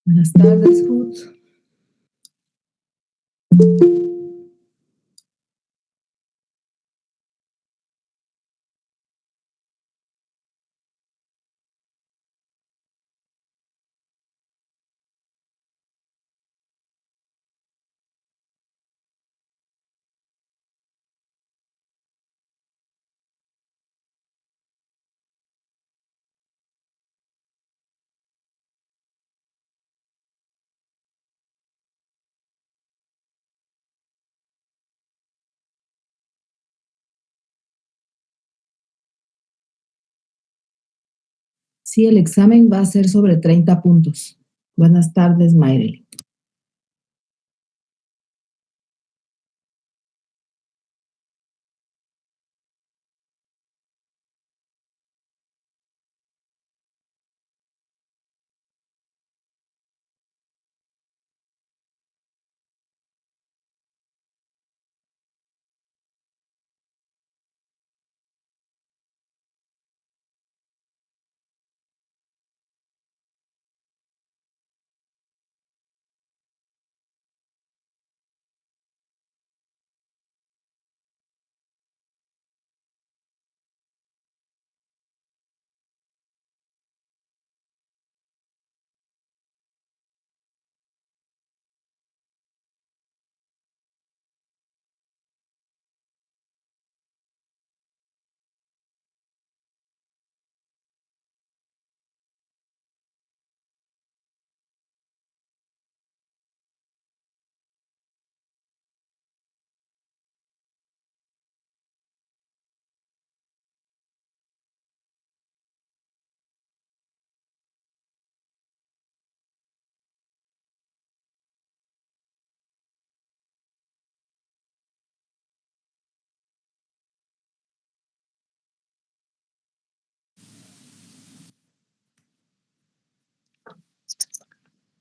Buenas tardes, Ruth. Sí, el examen va a ser sobre 30 puntos. Buenas tardes, Mayre.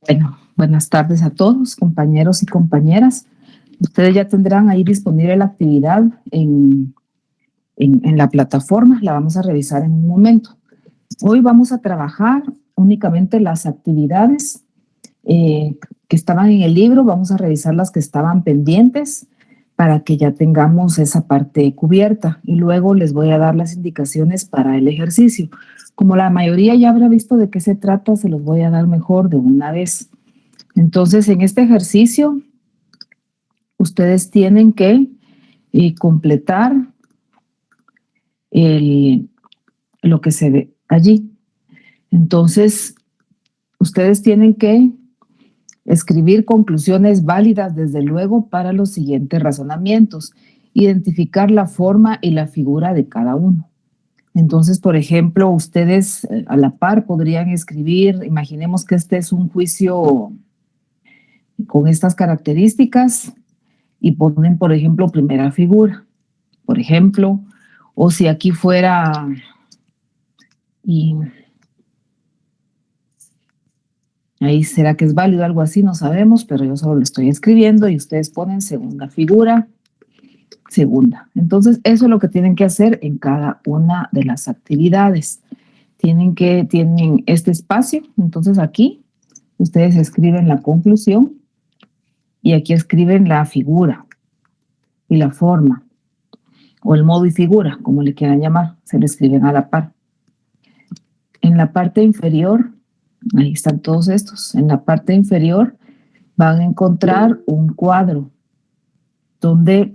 Bueno, buenas tardes a todos, compañeros y compañeras. Ustedes ya tendrán ahí disponible la actividad en la plataforma, la vamos a revisar en un momento. Hoy vamos a trabajar únicamente las actividades que estaban en el libro, vamos a revisar las que estaban pendientes para que ya tengamos esa parte cubierta y luego les voy a dar las indicaciones para el ejercicio. Como la mayoría ya habrá visto de qué se trata, se los voy a dar mejor de una vez. Entonces, en este ejercicio, ustedes tienen que completar lo que se ve allí. Entonces, ustedes tienen que escribir conclusiones válidas, desde luego, para los siguientes razonamientos. Identificar la forma y la figura de cada uno. Entonces, por ejemplo, ustedes a la par podrían escribir, imaginemos que este es un juicio con estas características y ponen, por ejemplo, primera figura, por ejemplo, o si aquí fuera, y ahí será que es válido, algo así, no sabemos, pero yo solo lo estoy escribiendo y ustedes ponen segunda figura, segunda. Entonces, eso es lo que tienen que hacer en cada una de las actividades. Tienen este espacio, entonces aquí ustedes escriben la conclusión y aquí escriben la figura y la forma, o el modo y figura, como le quieran llamar, se lo escriben a la par. En la parte inferior, ahí están todos estos, en la parte inferior van a encontrar un cuadro donde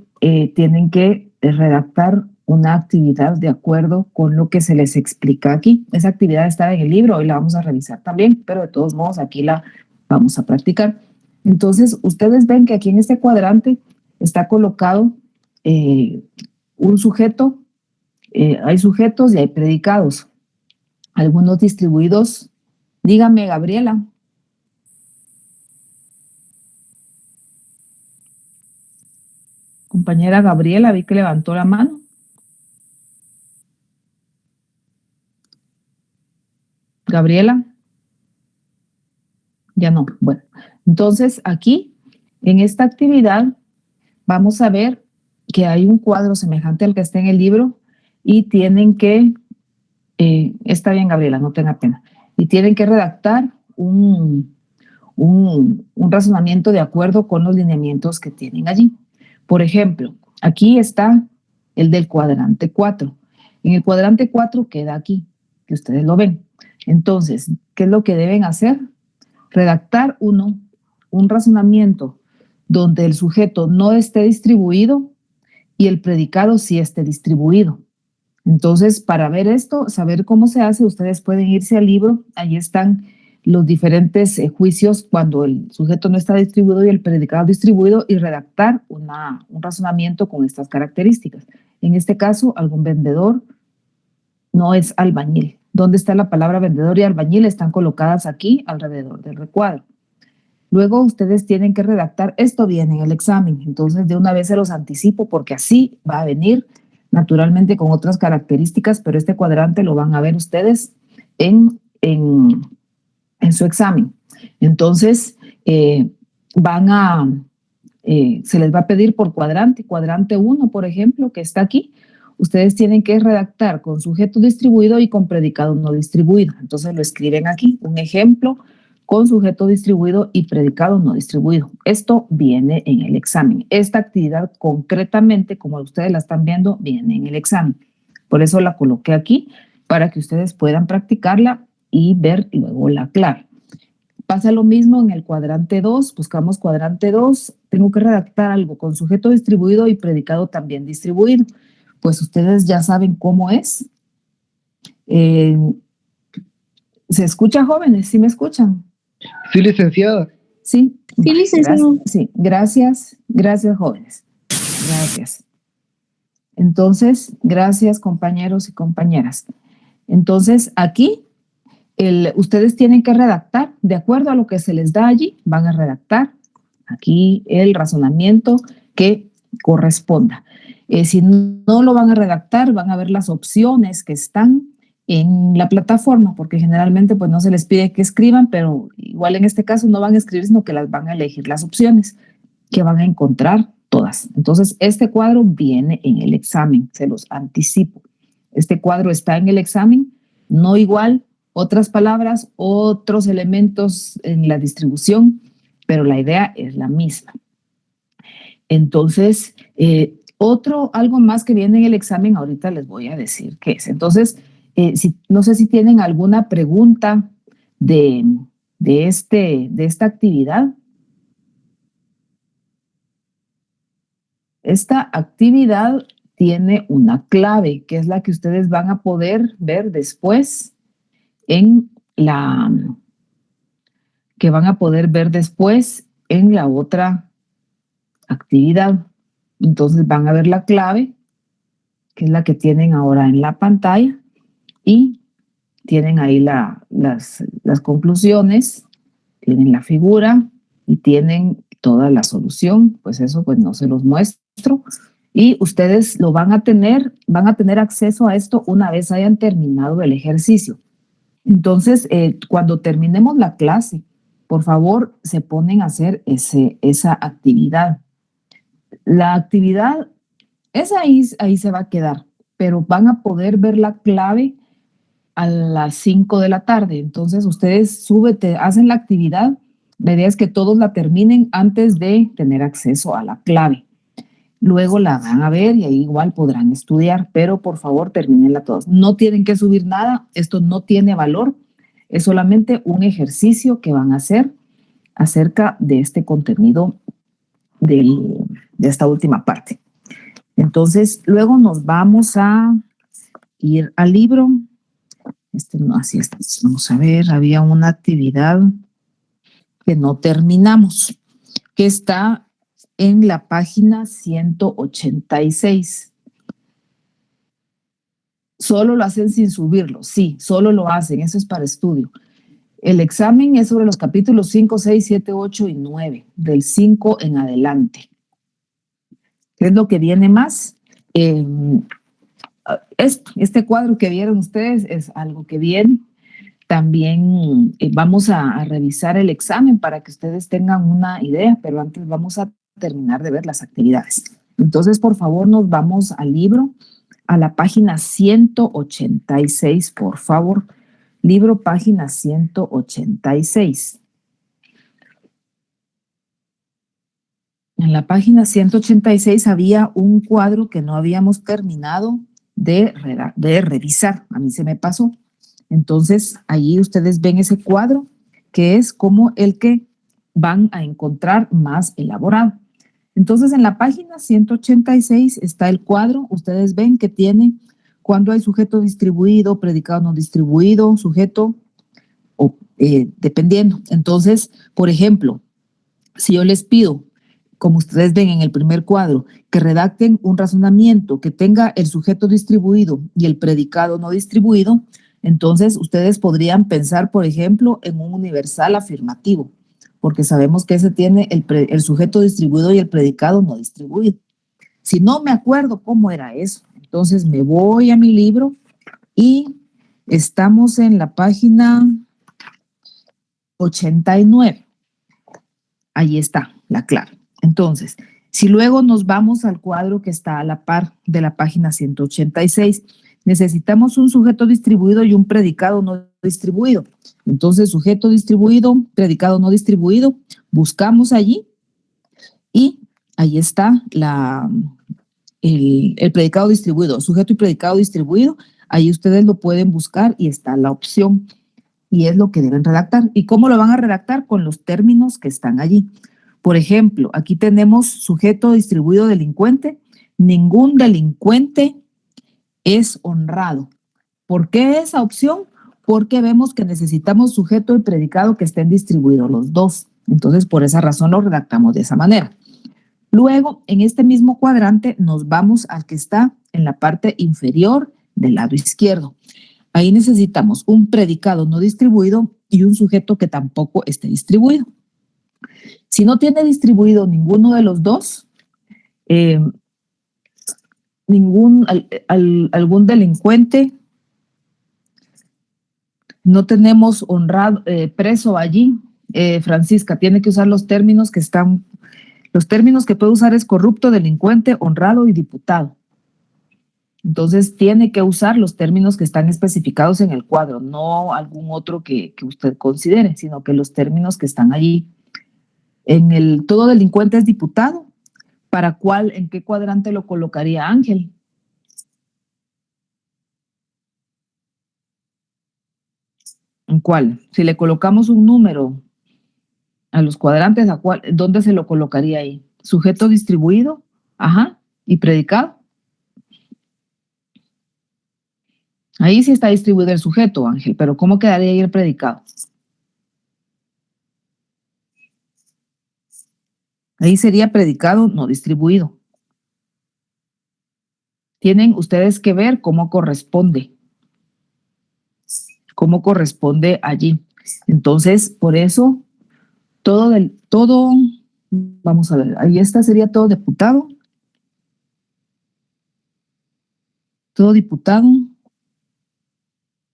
tienen que redactar una actividad de acuerdo con lo que se les explica aquí. Esa actividad está en el libro, hoy la vamos a revisar también, pero de todos modos aquí la vamos a practicar. Entonces, ustedes ven que aquí en este cuadrante está colocado un sujeto, hay sujetos y hay predicados, algunos distribuidos. Dígame, Gabriela. Compañera Gabriela, vi que levantó la mano. Gabriela. Ya no. Bueno, entonces aquí, en esta actividad, vamos a ver que hay un cuadro semejante al que está en el libro y tienen que, está bien, Gabriela, no tenga pena, y tienen que redactar un razonamiento de acuerdo con los lineamientos que tienen allí. Por ejemplo, aquí está el del cuadrante 4. En el cuadrante 4 queda aquí, que ustedes lo ven. Entonces, ¿qué es lo que deben hacer? Redactar un razonamiento donde el sujeto no esté distribuido y el predicado sí esté distribuido. Entonces, para ver esto, saber cómo se hace, ustedes pueden irse al libro, ahí están los diferentes juicios cuando el sujeto no está distribuido y el predicado distribuido y redactar un razonamiento con estas características. En este caso, algún vendedor no es albañil. ¿Dónde está la palabra vendedor y albañil? Están colocadas aquí alrededor del recuadro. Luego ustedes tienen que redactar, esto viene en el examen, entonces de una vez se los anticipo porque así va a venir naturalmente con otras características, pero este cuadrante lo van a ver ustedes en su examen. Entonces, se les va a pedir por cuadrante 1, por ejemplo, que está aquí. Ustedes tienen que redactar con sujeto distribuido y con predicado no distribuido. Entonces lo escriben aquí, un ejemplo con sujeto distribuido y predicado no distribuido. Esto viene en el examen. Esta actividad concretamente, como ustedes la están viendo, viene en el examen. Por eso la coloqué aquí, para que ustedes puedan practicarla y ver luego la clave. Pasa lo mismo en el cuadrante 2, buscamos cuadrante 2, tengo que redactar algo con sujeto distribuido y predicado también distribuido. Pues ustedes ya saben cómo es. ¿Se escucha, jóvenes? ¿Sí me escuchan? Sí, licenciada. Sí. Sí, licenciado. Sí, gracias, jóvenes. Gracias. Entonces, gracias, compañeros y compañeras. Entonces, aquí, ustedes tienen que redactar, de acuerdo a lo que se les da allí, van a redactar aquí el razonamiento que corresponda. Si no lo van a redactar, van a ver las opciones que están en la plataforma, porque generalmente pues no se les pide que escriban, pero igual en este caso no van a escribir, sino que las van a elegir las opciones que van a encontrar todas. Entonces, este cuadro viene en el examen, se los anticipo. Este cuadro está en el examen, no igual, otras palabras, otros elementos en la distribución, pero la idea es la misma. Entonces, algo más que viene en el examen, ahorita les voy a decir qué es. Entonces, no sé si tienen alguna pregunta de esta actividad. Esta actividad tiene una clave, que es la que ustedes van a poder ver después en la otra actividad. Entonces van a ver la clave, que es la que tienen ahora en la pantalla, y tienen ahí las conclusiones, tienen la figura y tienen toda la solución. Pues eso pues no se los muestro. Y ustedes van a tener acceso a esto una vez hayan terminado el ejercicio. Entonces, cuando terminemos la clase, por favor, se ponen a hacer esa actividad. La actividad, ahí se va a quedar, pero van a poder ver la clave a las 5 de la tarde. Entonces, ustedes hacen la actividad. La idea es que todos la terminen antes de tener acceso a la clave. Luego la van a ver y ahí igual podrán estudiar, pero por favor termínenla todos. No tienen que subir nada, esto no tiene valor, es solamente un ejercicio que van a hacer acerca de este contenido de esta última parte. Entonces, luego nos vamos a ir al libro. No, así está. Vamos a ver, había una actividad que no terminamos, que está en la página 186. Solo lo hacen sin subirlo, sí, solo lo hacen, eso es para estudio. El examen es sobre los capítulos 5, 6, 7, 8 y 9, del 5 en adelante. ¿Qué es lo que viene más? Este cuadro que vieron ustedes es algo que viene. También vamos a revisar el examen para que ustedes tengan una idea, pero antes vamos a terminar de ver las actividades. Entonces, por favor, nos vamos al libro, a la página 186, por favor. Libro, página 186. En la página 186 había un cuadro que no habíamos terminado de revisar. A mí se me pasó. Entonces, allí ustedes ven ese cuadro que es como el que van a encontrar más elaborado. Entonces, en la página 186 está el cuadro. Ustedes ven que tiene cuando hay sujeto distribuido, predicado no distribuido, sujeto o dependiendo. Entonces, por ejemplo, si yo les pido, como ustedes ven en el primer cuadro, que redacten un razonamiento que tenga el sujeto distribuido y el predicado no distribuido, entonces ustedes podrían pensar, por ejemplo, en un universal afirmativo, porque sabemos que ese tiene el sujeto distribuido y el predicado no distribuido. Si no me acuerdo cómo era eso, entonces me voy a mi libro y estamos en la página 89. Ahí está la clave. Entonces, si luego nos vamos al cuadro que está a la par de la página 186, necesitamos un sujeto distribuido y un predicado no distribuido. Entonces, sujeto distribuido, predicado no distribuido, buscamos allí y ahí está el predicado distribuido, sujeto y predicado distribuido. Ahí ustedes lo pueden buscar y está la opción. Y es lo que deben redactar. ¿Y cómo lo van a redactar? Con los términos que están allí. Por ejemplo, aquí tenemos sujeto distribuido delincuente. Ningún delincuente es honrado. ¿Por qué esa opción? Porque vemos que necesitamos sujeto y predicado que estén distribuidos los dos. Entonces, por esa razón lo redactamos de esa manera. Luego, en este mismo cuadrante, nos vamos al que está en la parte inferior del lado izquierdo. Ahí necesitamos un predicado no distribuido y un sujeto que tampoco esté distribuido. Si no tiene distribuido ninguno de los dos, algún delincuente, no tenemos honrado, preso allí, Francisca, tiene que usar los términos que están, los términos que puede usar es corrupto, delincuente, honrado y diputado. Entonces, tiene que usar los términos que están especificados en el cuadro, no algún otro que usted considere, sino que los términos que están allí. Todo delincuente es diputado. ¿En qué cuadrante lo colocaría Ángel? ¿En cuál? Si le colocamos un número a los cuadrantes, ¿dónde se lo colocaría ahí? Sujeto distribuido, ajá, y predicado. Ahí sí está distribuido el sujeto, Ángel, pero ¿cómo quedaría ahí el predicado? Ahí sería predicado no distribuido. Tienen ustedes que ver cómo corresponde allí. Entonces, por eso, vamos a ver, ahí está, sería todo diputado. Todo diputado.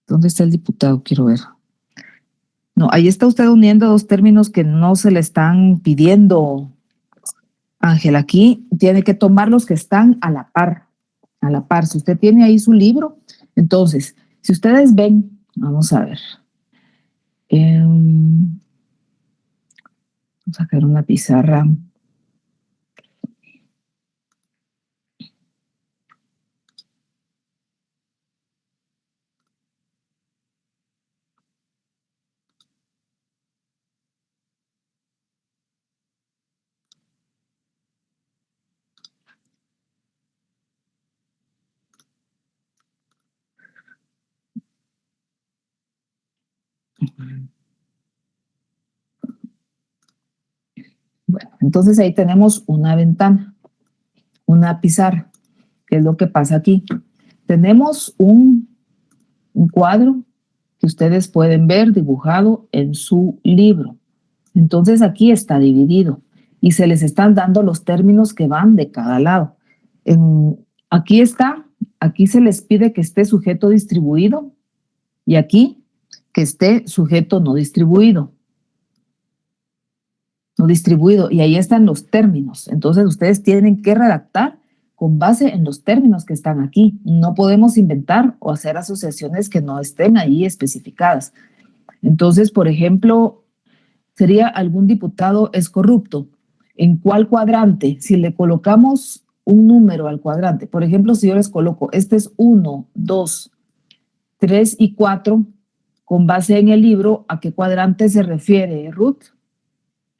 ¿Dónde está el diputado? Quiero ver. No, ahí está usted uniendo dos términos que no se le están pidiendo, Ángel. Aquí tiene que tomar los que están a la par. A la par. Si usted tiene ahí su libro, entonces, si ustedes ven, vamos a ver. Vamos a sacar una pizarra. Bueno, entonces ahí tenemos una ventana, una pizarra. ¿Qué es lo que pasa aquí? Tenemos un cuadro que ustedes pueden ver dibujado en su libro. Entonces aquí está dividido y se les están dando los términos que van de cada lado. Aquí se les pide que esté sujeto distribuido y aquí que esté sujeto no distribuido. No distribuido, y ahí están los términos. Entonces ustedes tienen que redactar con base en los términos que están aquí. No podemos inventar o hacer asociaciones que no estén ahí especificadas. Entonces, por ejemplo, sería algún diputado es corrupto. ¿En cuál cuadrante? Si le colocamos un número al cuadrante, por ejemplo, si yo les coloco, este es 1, 2, 3 y 4, con base en el libro, ¿a qué cuadrante se refiere, Ruth?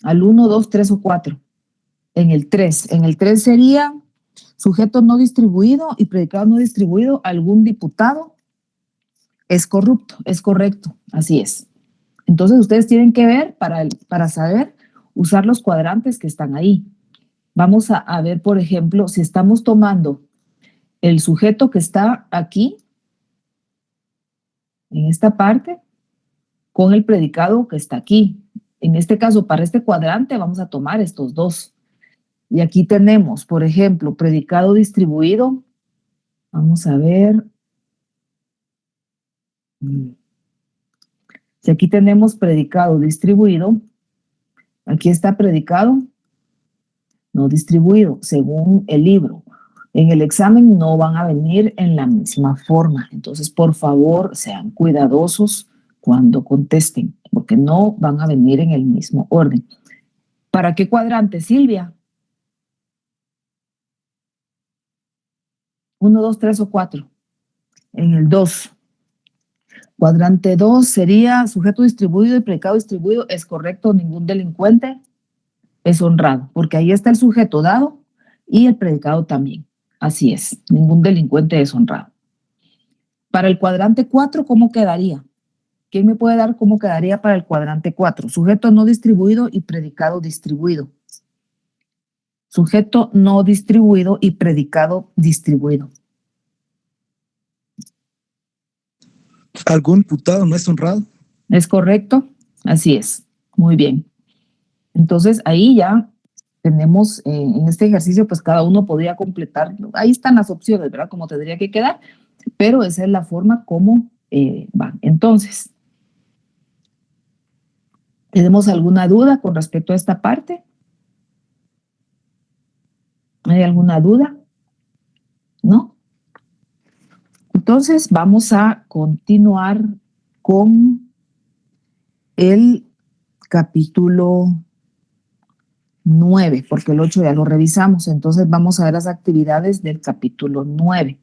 ¿Al 1, 2, 3 o 4? En el 3. En el 3 sería sujeto no distribuido y predicado no distribuido, algún diputado es corrupto, es correcto, así es. Entonces ustedes tienen que ver para saber usar los cuadrantes que están ahí. Vamos a ver, por ejemplo, si estamos tomando el sujeto que está aquí, en esta parte, con el predicado que está aquí. En este caso, para este cuadrante vamos a tomar estos dos. Y aquí tenemos, por ejemplo, predicado distribuido. Vamos a ver. Si aquí tenemos predicado distribuido, aquí está predicado no distribuido, según el libro. En el examen no van a venir en la misma forma. Entonces, por favor, sean cuidadosos cuando contesten, porque no van a venir en el mismo orden. ¿Para qué cuadrante, Silvia? 1, 2, 3 o 4. En el 2. Cuadrante 2 sería sujeto distribuido y predicado distribuido. ¿Es correcto? Ningún delincuente es honrado, porque ahí está el sujeto dado y el predicado también. Así es, ningún delincuente es honrado. Para el cuadrante 4, ¿cómo quedaría? ¿Quién me puede dar cómo quedaría para el cuadrante 4? Sujeto no distribuido y predicado distribuido. Sujeto no distribuido y predicado distribuido. ¿Algún diputado no es honrado? ¿Es correcto? Así es. Muy bien. Entonces, ahí ya tenemos en este ejercicio, pues cada uno podría completar. Ahí están las opciones, ¿verdad? Como tendría que quedar, pero esa es la forma como van. Entonces, ¿tenemos alguna duda con respecto a esta parte? ¿Hay alguna duda? ¿No? Entonces, vamos a continuar con el capítulo 9, porque el 8 ya lo revisamos. Entonces, vamos a ver las actividades del capítulo 9.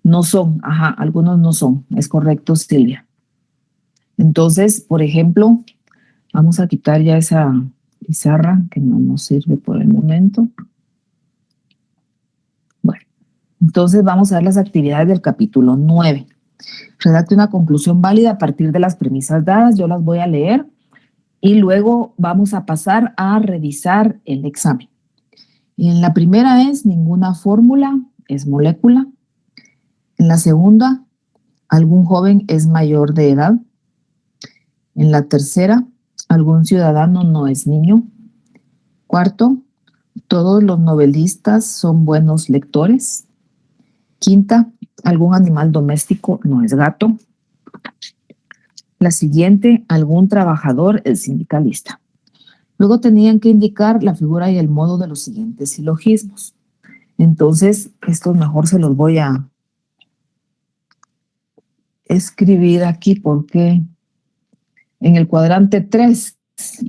No son, algunos no son, es correcto, Silvia. Entonces, por ejemplo, vamos a quitar ya esa pizarra que no nos sirve por el momento. Bueno, entonces vamos a ver las actividades del capítulo 9. Redacte una conclusión válida a partir de las premisas dadas, yo las voy a leer y luego vamos a pasar a revisar el examen. En la primera es ninguna fórmula es molécula. En la segunda, algún joven es mayor de edad. En la tercera, algún ciudadano no es niño. Cuarto, todos los novelistas son buenos lectores. Quinta, algún animal doméstico no es gato. La siguiente, algún trabajador es sindicalista. Luego tenían que indicar la figura y el modo de los siguientes silogismos. Entonces, estos mejor se los voy a escribir aquí porque en el cuadrante 3,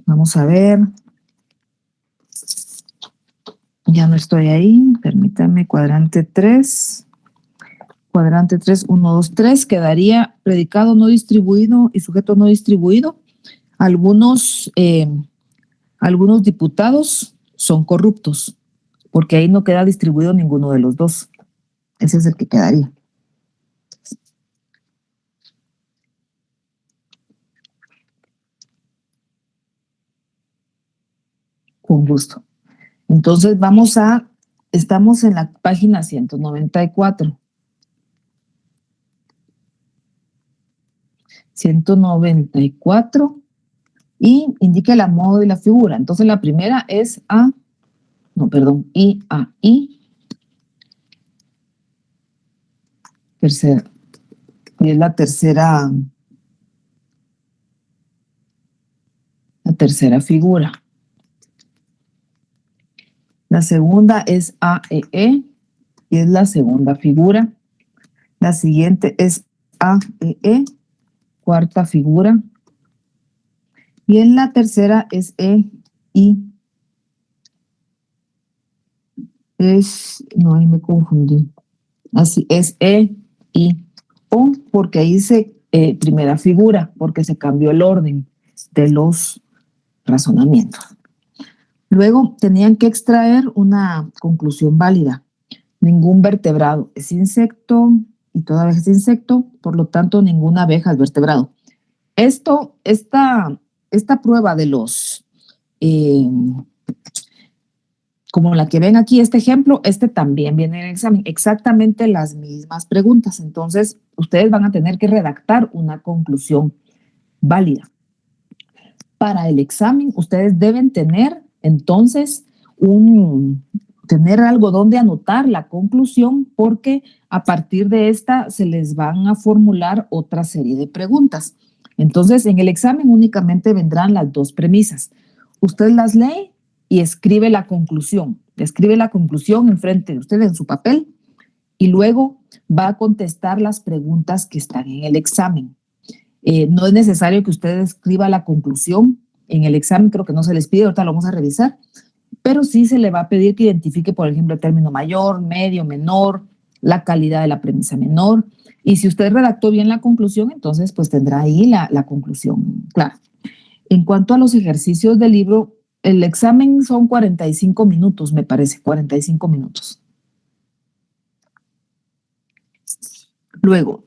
vamos a ver, ya no estoy ahí, permítanme, cuadrante 3, 1, 2, 3, quedaría predicado no distribuido y sujeto no distribuido. Algunos diputados son corruptos, porque ahí no queda distribuido ninguno de los dos. Ese es el que quedaría. Con gusto. Entonces estamos en la página 194. 194 y indique la modo y la figura. Entonces la primera es I, A, I. Tercera. Y es la tercera figura. La segunda es AEE y es la segunda figura. La siguiente es AEE, cuarta figura. Y en la tercera es EI, No, ahí me confundí. Así es E, I, O, porque ahí dice primera figura, porque se cambió el orden de los razonamientos. Luego tenían que extraer una conclusión válida. Ningún vertebrado es insecto y toda abeja es insecto, por lo tanto ninguna abeja es vertebrado. Esta prueba de los, como la que ven aquí, este ejemplo, este también viene en el examen, exactamente las mismas preguntas. Entonces, ustedes van a tener que redactar una conclusión válida. Para el examen, ustedes deben tener, entonces, tener algo donde anotar la conclusión, porque a partir de esta se les van a formular otra serie de preguntas. Entonces, en el examen únicamente vendrán las dos premisas. Usted las lee y escribe la conclusión. Escribe la conclusión enfrente de usted en su papel y luego va a contestar las preguntas que están en el examen. No es necesario que usted escriba la conclusión en el examen, creo que no se les pide, ahorita lo vamos a revisar, pero sí se le va a pedir que identifique, por ejemplo, el término mayor, medio, menor, la calidad de la premisa menor, y si usted redactó bien la conclusión, entonces pues tendrá ahí la conclusión clara. En cuanto a los ejercicios del libro, el examen son 45 minutos, me parece, 45 minutos. Luego,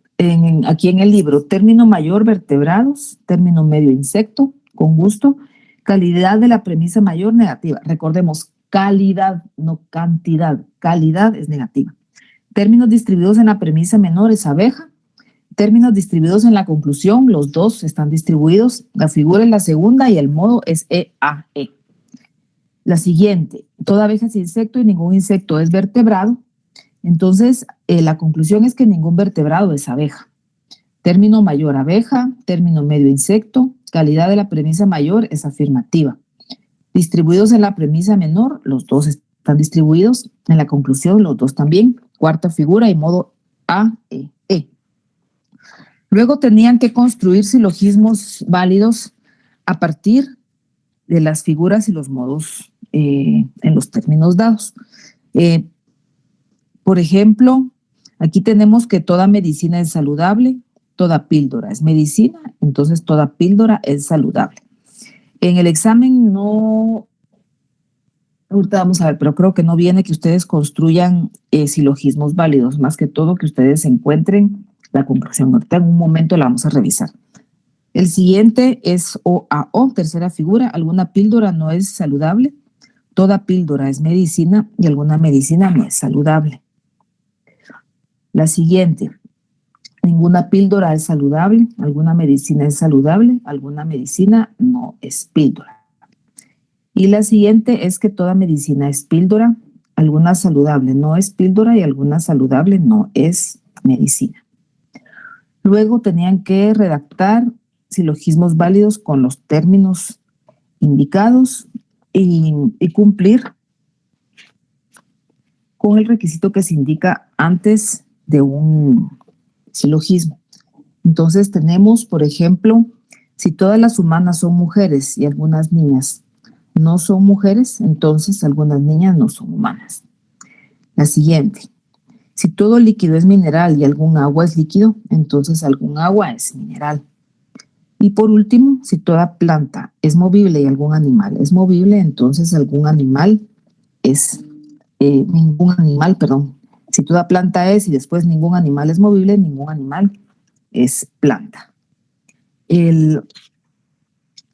aquí en el libro, término mayor, vertebrados, término medio, insecto, con gusto, calidad de la premisa mayor, negativa. Recordemos, calidad, no cantidad. Calidad es negativa. Términos distribuidos en la premisa menor es abeja. Términos distribuidos en la conclusión, los dos están distribuidos. La figura es la segunda y el modo es EAE. La siguiente, toda abeja es insecto y ningún insecto es vertebrado. Entonces, la conclusión es que ningún vertebrado es abeja. Término mayor, abeja. Término medio, insecto. Calidad de la premisa mayor es afirmativa. Distribuidos en la premisa menor, los dos están distribuidos. En la conclusión, los dos también. Cuarta figura y modo AEE. Luego tenían que construir silogismos válidos a partir de las figuras y los modos en los términos dados. Por ejemplo, aquí tenemos que toda medicina es saludable, toda píldora es medicina, entonces toda píldora es saludable. En el examen no, ahorita vamos a ver, pero creo que no viene que ustedes construyan silogismos válidos, más que todo que ustedes encuentren la conclusión. Ahorita en un momento la vamos a revisar. El siguiente es OAO, tercera figura, alguna píldora no es saludable, toda píldora es medicina y alguna medicina no es saludable. La siguiente, ninguna píldora es saludable, alguna medicina es saludable, alguna medicina no es píldora. Y la siguiente es que toda medicina es píldora, alguna saludable no es píldora y alguna saludable no es medicina. Luego tenían que redactar silogismos válidos con los términos indicados y cumplir con el requisito que se indica antes de un silogismo. Entonces tenemos, por ejemplo, si todas las humanas son mujeres y algunas niñas no son mujeres, entonces algunas niñas no son humanas. La siguiente, si todo líquido es mineral y algún agua es líquido, entonces algún agua es mineral. Y por último, si toda planta es movible y algún animal es movible, entonces algún animal es, ningún animal, perdón. Si toda planta es y después ningún animal es movible, ningún animal es planta.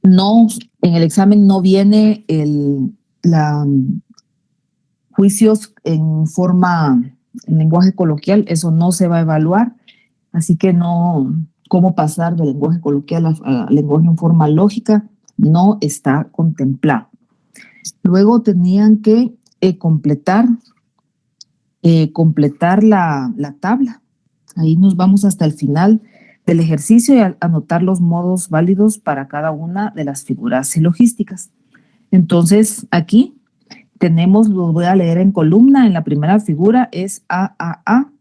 No, en el examen no viene juicios en lenguaje coloquial, eso no se va a evaluar, así que no, cómo pasar del lenguaje coloquial a lenguaje en forma lógica no está contemplado. Luego tenían que completar la tabla. Ahí nos vamos hasta el final del ejercicio y anotar los modos válidos para cada una de las figuras silogísticas. Entonces, aquí tenemos, lo voy a leer en columna, en la primera figura es AAA,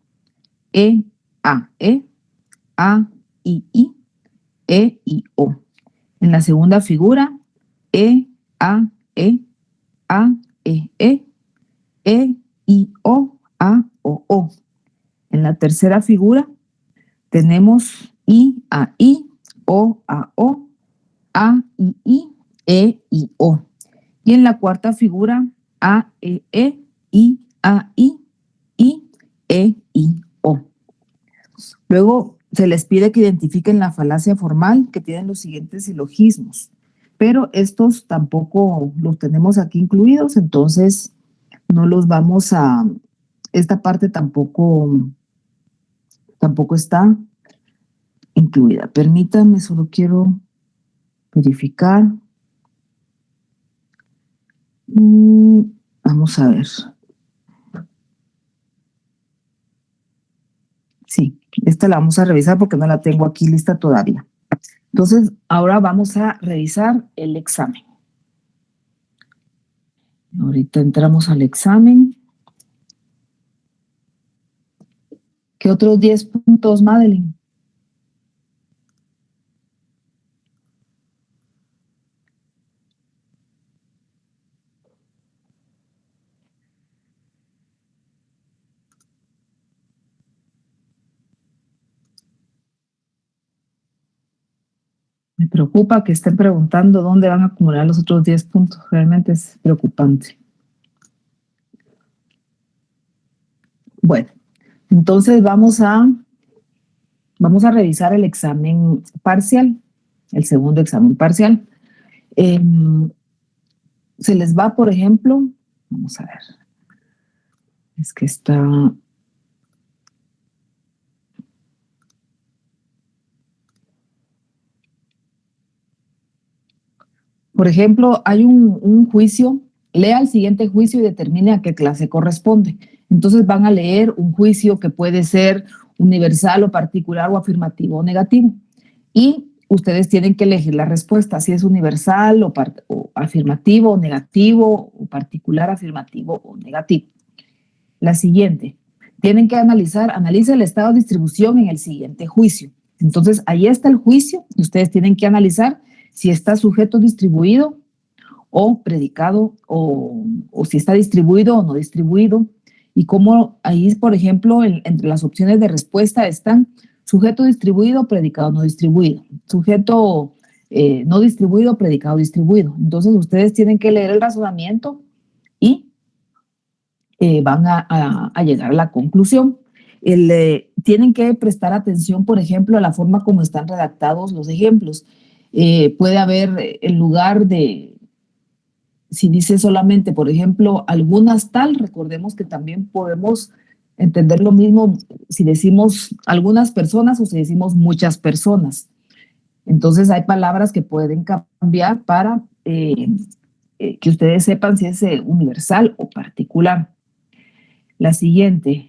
EAE, AII, EIO. En la segunda figura, EAE, AEE, EIO. I, O, A, O. En la tercera figura tenemos I, A, I, O, A, O, A, I, E, I, O. Y en la cuarta figura, A, I, A, I, E, I, O. Luego se les pide que identifiquen la falacia formal que tienen los siguientes silogismos, pero estos tampoco los tenemos aquí incluidos, entonces no los vamos a, esta parte tampoco está incluida. Permítanme, solo quiero verificar. Vamos a ver. Sí, esta la vamos a revisar porque no la tengo aquí lista todavía. Entonces, ahora vamos a revisar el examen. Ahorita entramos al examen. ¿Qué otros 10 puntos, Madeline? Me preocupa que estén preguntando dónde van a acumular los otros 10 puntos. Realmente es preocupante. Bueno, entonces vamos a revisar el examen parcial, el segundo examen parcial. Se les va, por ejemplo, vamos a ver, es que está... Por ejemplo, hay un juicio, lea el siguiente juicio y determine a qué clase corresponde. Entonces van a leer un juicio que puede ser universal o particular o afirmativo o negativo. Y ustedes tienen que elegir la respuesta, si es universal o afirmativo o negativo o particular, afirmativo o negativo. La siguiente, tienen que analice el estado de distribución en el siguiente juicio. Entonces ahí está el juicio y ustedes tienen que analizar si está sujeto distribuido o predicado o si está distribuido o no distribuido. Y como ahí, por ejemplo, entre las opciones de respuesta están sujeto distribuido, predicado no distribuido, sujeto no distribuido, predicado distribuido. Entonces ustedes tienen que leer el razonamiento y van a llegar a la conclusión. Tienen que prestar atención, por ejemplo, a la forma como están redactados los ejemplos. Puede haber, en lugar de, si dice solamente, por ejemplo, algunas tal, recordemos que también podemos entender lo mismo si decimos algunas personas o si decimos muchas personas. Entonces hay palabras que pueden cambiar para que ustedes sepan si es universal o particular. La siguiente,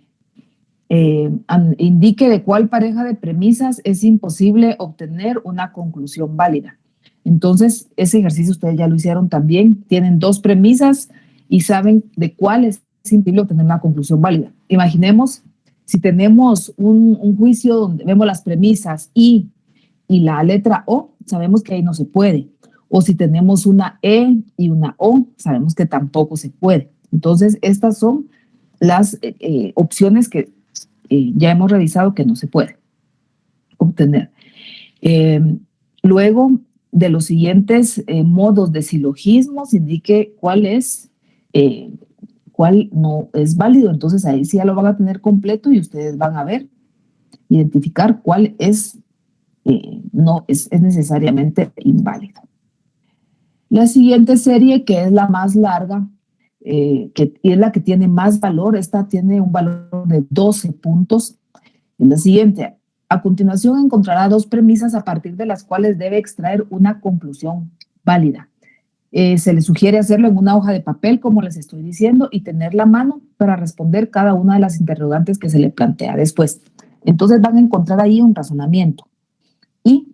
indique de cuál pareja de premisas es imposible obtener una conclusión válida. Entonces, ese ejercicio ustedes ya lo hicieron también. Tienen dos premisas y saben de cuál es imposible obtener una conclusión válida. Imaginemos si tenemos un juicio donde vemos las premisas y la letra O, sabemos que ahí no se puede. O si tenemos una E y una O, sabemos que tampoco se puede. Entonces, estas son las opciones que ya hemos revisado que no se puede obtener. Luego de los siguientes modos de silogismos, indique cuál no es válido. Entonces ahí sí ya lo van a tener completo y ustedes van a ver, identificar cuál no es necesariamente inválido. La siguiente serie, que es la más larga, que es la que tiene más valor, esta tiene un valor de 12 puntos. En la siguiente, a continuación encontrará dos premisas a partir de las cuales debe extraer una conclusión válida. Se le sugiere hacerlo en una hoja de papel, como les estoy diciendo, y tener la mano para responder cada una de las interrogantes que se le plantea después. Entonces van a encontrar ahí un razonamiento y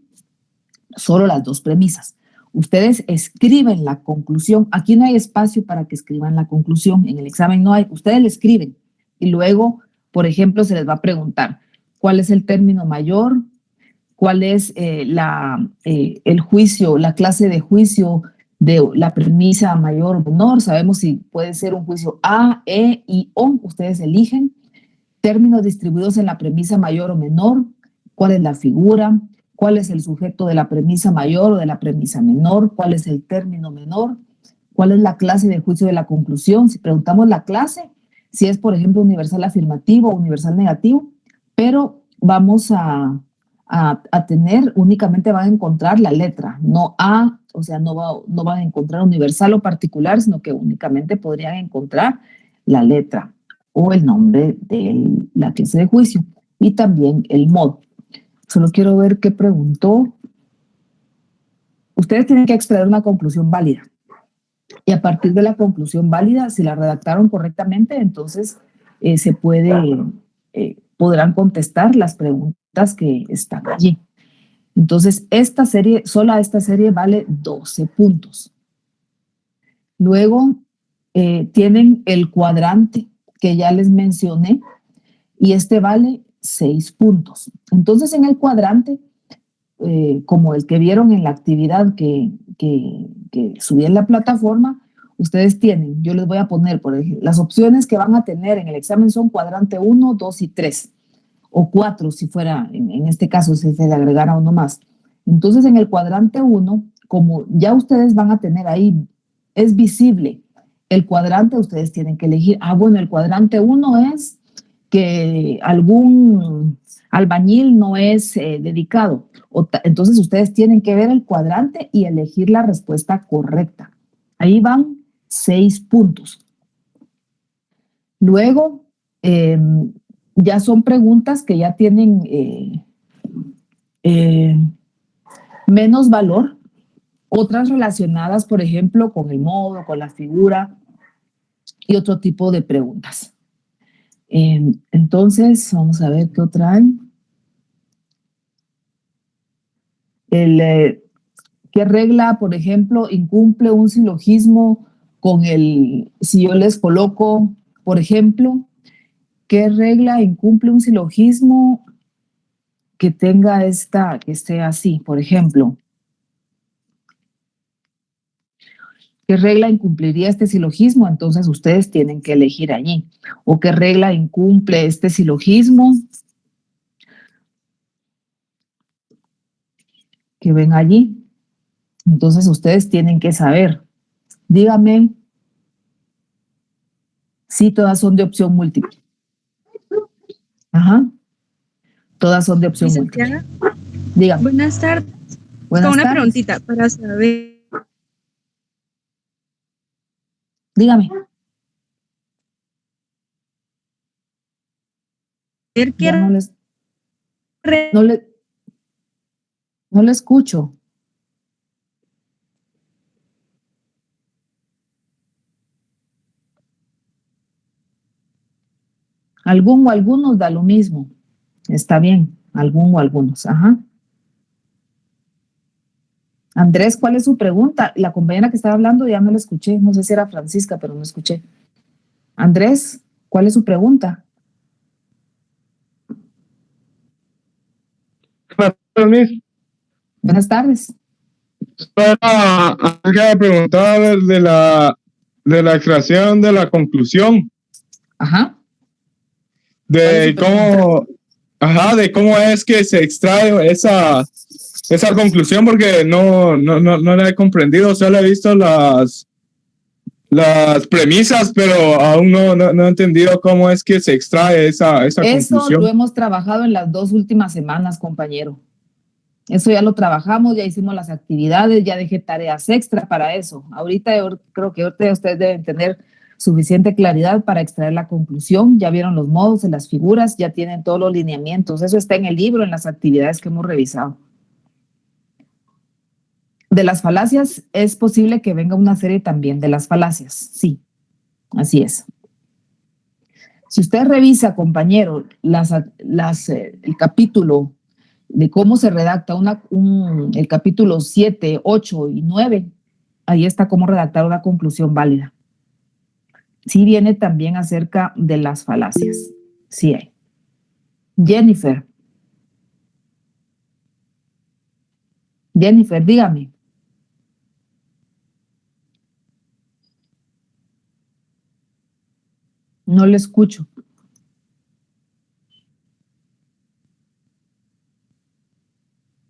solo las dos premisas. Ustedes escriben la conclusión. Aquí no hay espacio para que escriban la conclusión. En el examen no hay. Ustedes le escriben y luego, por ejemplo, se les va a preguntar cuál es el término mayor, cuál es el juicio, la clase de juicio de la premisa mayor o menor. Sabemos si puede ser un juicio A, E y O. Ustedes eligen. Términos distribuidos en la premisa mayor o menor. ¿Cuál es la figura? ¿Cuál es el sujeto de la premisa mayor o de la premisa menor? ¿Cuál es el término menor? ¿Cuál es la clase de juicio de la conclusión? Si preguntamos la clase, si es, por ejemplo, universal afirmativo o universal negativo, pero vamos a tener, únicamente van a encontrar la letra, no A, o sea, no van a encontrar universal o particular, sino que únicamente podrían encontrar la letra o el nombre de la clase de juicio y también el modo. Solo quiero ver qué preguntó. Ustedes tienen que extraer una conclusión válida. Y a partir de la conclusión válida, si la redactaron correctamente, entonces podrán contestar las preguntas que están allí. Entonces, sola esta serie vale 12 puntos. Luego, tienen el cuadrante que ya les mencioné y este vale 6 puntos. Entonces, en el cuadrante, como el que vieron en la actividad que subí en la plataforma, ustedes tienen, yo les voy a poner, por ejemplo, las opciones que van a tener en el examen son cuadrante 1, 2 y 3, o 4 si fuera, en este caso, si se le agregara uno más. Entonces, en el cuadrante 1, como ya ustedes van a tener ahí, es visible el cuadrante, ustedes tienen que elegir, bueno, el cuadrante 1 es que algún albañil no es dedicado. Entonces ustedes tienen que ver el cuadrante y elegir la respuesta correcta. Ahí van 6 puntos. Luego, ya son preguntas que ya tienen menos valor. Otras relacionadas, por ejemplo, con el modo, con la figura y otro tipo de preguntas. Entonces, vamos a ver qué otra hay. ¿Qué regla, por ejemplo, incumple un silogismo si yo les coloco, por ejemplo, qué regla incumple un silogismo que que esté así, por ejemplo? ¿Qué regla incumpliría este silogismo? Entonces ustedes tienen que elegir allí. ¿O qué regla incumple este silogismo? Que ven allí. Entonces ustedes tienen que saber. Dígame si todas son de opción múltiple. Ajá. Todas son de opción múltiple. Dígame. Buenas tardes. Buenas Con una tardes. preguntita para saber. Dígame. Ya no le escucho. Algún o algunos da lo mismo. Está bien, algún o algunos. Ajá. Andrés, ¿cuál es su pregunta? La compañera que estaba hablando ya no la escuché. No sé si era Francisca, pero no escuché. Andrés, ¿cuál es su pregunta? Buenas tardes. Para preguntar de la extracción de la conclusión. Ajá. De cómo es que se extrae esa conclusión, porque no la he comprendido, solo he visto las premisas, pero aún no he entendido cómo es que se extrae esa conclusión. Eso lo hemos trabajado en las 2 últimas semanas, compañero. Eso ya lo trabajamos, ya hicimos las actividades, ya dejé tareas extra para eso. Ahorita yo creo que ustedes deben tener suficiente claridad para extraer la conclusión. Ya vieron los modos en las figuras, ya tienen todos los lineamientos. Eso está en el libro, en las actividades que hemos revisado. De las falacias, es posible que venga una serie también de las falacias. Sí, así es. Si usted revisa, compañero, el capítulo de cómo se redacta el capítulo 7, 8 y 9, ahí está cómo redactar una conclusión válida. Sí viene también acerca de las falacias. Sí hay. Jennifer, dígame. No le escucho.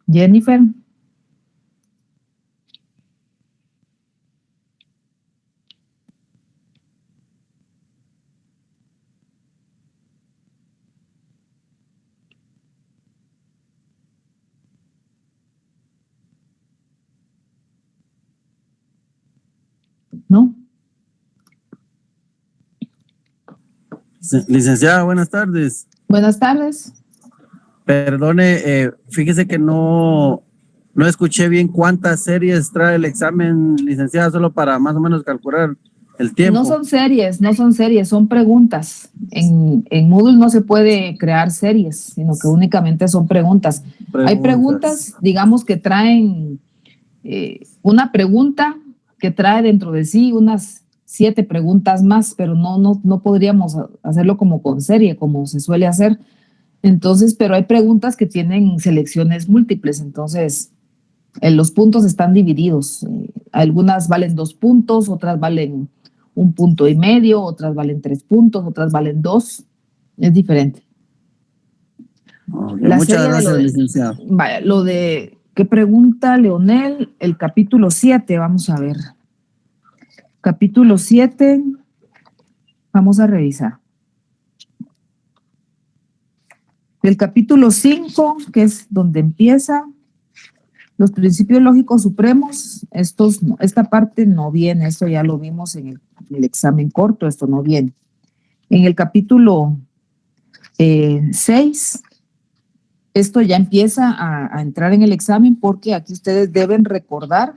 Jennifer. ¿No? Licenciada, buenas tardes. Buenas tardes. Perdone, fíjese que no escuché bien cuántas series trae el examen, licenciada, solo para más o menos calcular el tiempo. No son series, son preguntas. En Moodle no se puede crear series, sino que únicamente son preguntas. Hay preguntas, digamos, que traen una pregunta que trae dentro de sí unas 7 preguntas más, pero no podríamos hacerlo como con serie, como se suele hacer. Entonces, pero hay preguntas que tienen selecciones múltiples, entonces los puntos están divididos. Algunas valen 2 puntos, otras valen 1,5 puntos, otras valen 3 puntos, otras valen 2. Es diferente. Okay, muchas gracias, licenciada. Vaya, lo de ¿qué pregunta Leonel? El capítulo 7, vamos a ver. Capítulo 7, vamos a revisar. El capítulo 5, que es donde empieza los principios lógicos supremos, esta parte no viene, esto ya lo vimos en el examen corto, esto no viene. En el capítulo 6, esto ya empieza a entrar en el examen porque aquí ustedes deben recordar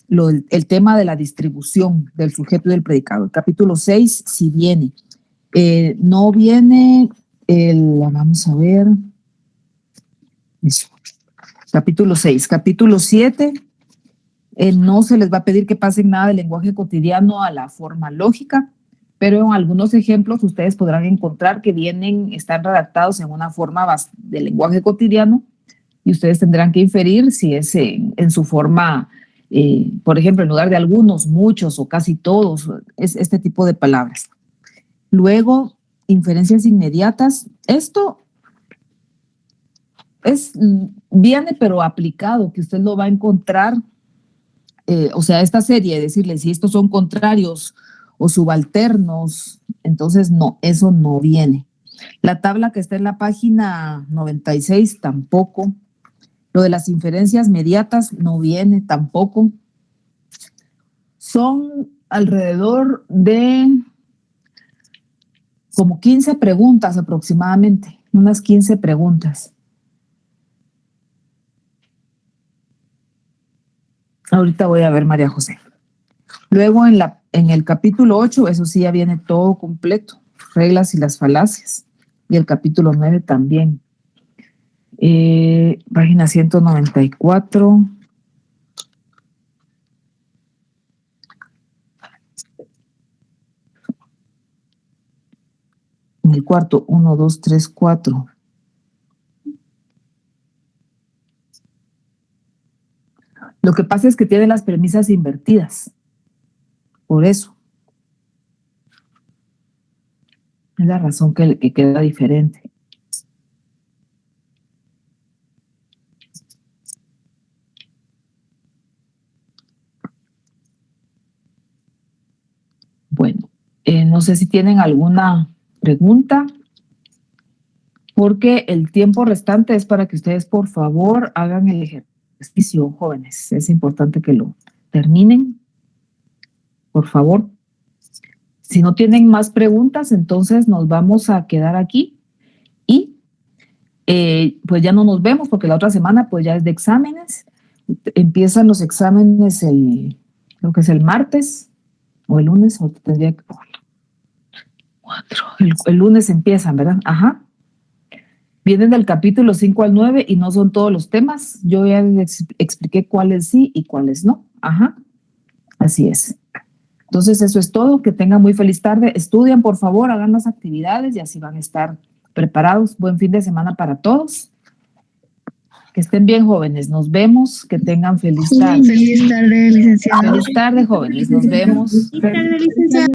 el tema de la distribución del sujeto y del predicado. El capítulo 6 sí viene. No viene vamos a ver. Eso. Capítulo 6. Capítulo 7, no se les va a pedir que pasen nada del lenguaje cotidiano a la forma lógica, pero en algunos ejemplos ustedes podrán encontrar que están redactados en una forma de lenguaje cotidiano y ustedes tendrán que inferir si es en su forma, por ejemplo, en lugar de algunos, muchos o casi todos, es este tipo de palabras. Luego, inferencias inmediatas. Esto viene pero aplicado, que usted lo va a encontrar, o sea, esta serie, decirle si estos son contrarios o subalternos, entonces no, eso no viene. La tabla que está en la página 96 tampoco. Lo de las inferencias mediatas no viene tampoco. Son alrededor de como 15 preguntas aproximadamente, unas 15 preguntas. Ahorita voy a ver, María José. Luego en el capítulo 8, eso sí ya viene todo completo, reglas y las falacias. Y el capítulo 9 también. Página 194. En el cuarto, 1, 2, 3, 4. Lo que pasa es que tiene las premisas invertidas. Por eso. Es la razón que queda diferente. Bueno, no sé si tienen alguna pregunta, porque el tiempo restante es para que ustedes, por favor, hagan el ejercicio, jóvenes. Es importante que lo terminen, por favor. Si no tienen más preguntas, entonces nos vamos a quedar aquí y pues ya no nos vemos porque la otra semana pues ya es de exámenes. Empiezan los exámenes creo que es el martes o el lunes, o tendría que... El lunes empiezan, ¿verdad? Ajá. Vienen del capítulo 5 al 9 y no son todos los temas. Yo ya les expliqué cuáles sí y cuáles no. Ajá. Así es. Entonces, eso es todo. Que tengan muy feliz tarde. Estudian, por favor, hagan las actividades y así van a estar preparados. Buen fin de semana para todos. Que estén bien, jóvenes. Nos vemos. Que tengan feliz tarde. Feliz tarde, licenciada. Feliz tarde, jóvenes. Nos vemos. Feliz tarde, licenciada.